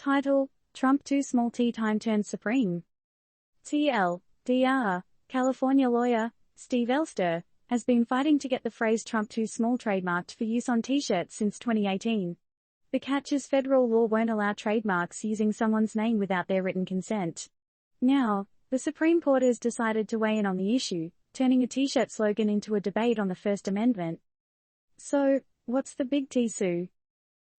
Title: Trump Too Small Tea Time Turns Supreme. TLDR, California lawyer, Steve Elster, has been fighting to get the phrase Trump Too Small trademarked for use on t-shirts since 2018. The catch is federal law won't allow trademarks using someone's name without their written consent. Now, the Supreme Court has decided to weigh in on the issue, turning a t-shirt slogan into a debate on the First Amendment. So, what's the big T, Sue?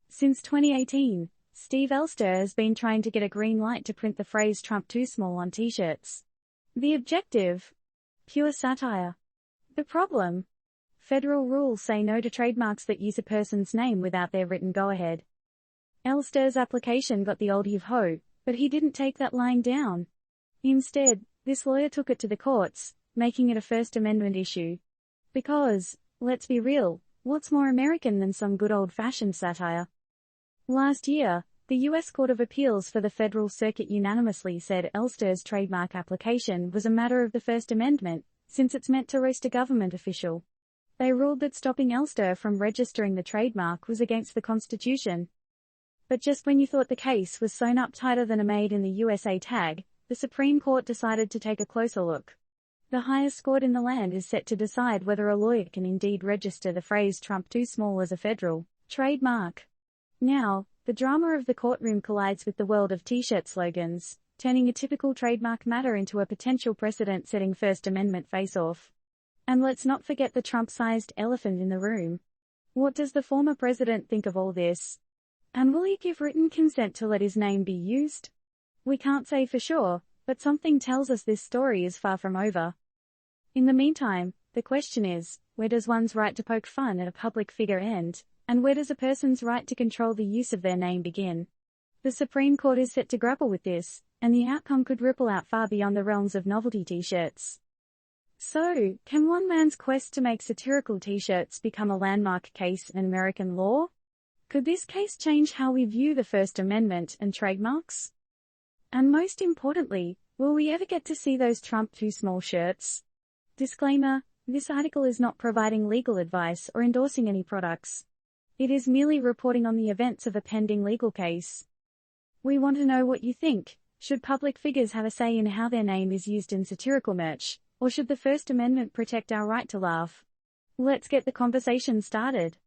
Since 2018, Steve Elster has been trying to get a green light to print the phrase Trump Too Small on t-shirts. The objective? Pure satire. The problem? Federal rules say no to trademarks that use a person's name without their written go-ahead. Elster's application got the old heave-ho, but he didn't take that lying down. Instead, this lawyer took it to the courts, making it a First Amendment issue. Because, let's be real, what's more American than some good old-fashioned satire? Last year, the U.S. Court of Appeals for the Federal Circuit unanimously said Elster's trademark application was a matter of the First Amendment, since it's meant to roast a government official. They ruled that stopping Elster from registering the trademark was against the Constitution. But just when you thought the case was sewn up tighter than a Made in the USA tag, the Supreme Court decided to take a closer look. The highest court in the land is set to decide whether a lawyer can indeed register the phrase Trump Too Small as a federal trademark. Now, the drama of the courtroom collides with the world of t-shirt slogans, turning a typical trademark matter into a potential precedent-setting First Amendment face-off. And let's not forget the Trump-sized elephant in the room. What does the former president think of all this? And will he give written consent to let his name be used? We can't say for sure, but something tells us this story is far from over. In the meantime, the question is, where does one's right to poke fun at a public figure end, and where does a person's right to control the use of their name begin? The Supreme Court is set to grapple with this, and the outcome could ripple out far beyond the realms of novelty t-shirts. So, can one man's quest to make satirical t-shirts become a landmark case in American law? Could this case change how we view the First Amendment and trademarks? And most importantly, will we ever get to see those Trump Too Small shirts? Disclaimer: this article is not providing legal advice or endorsing any products. It is merely reporting on the events of a pending legal case. We want to know what you think. Should public figures have a say in how their name is used in satirical merch, or should the First Amendment protect our right to laugh? Let's get the conversation started.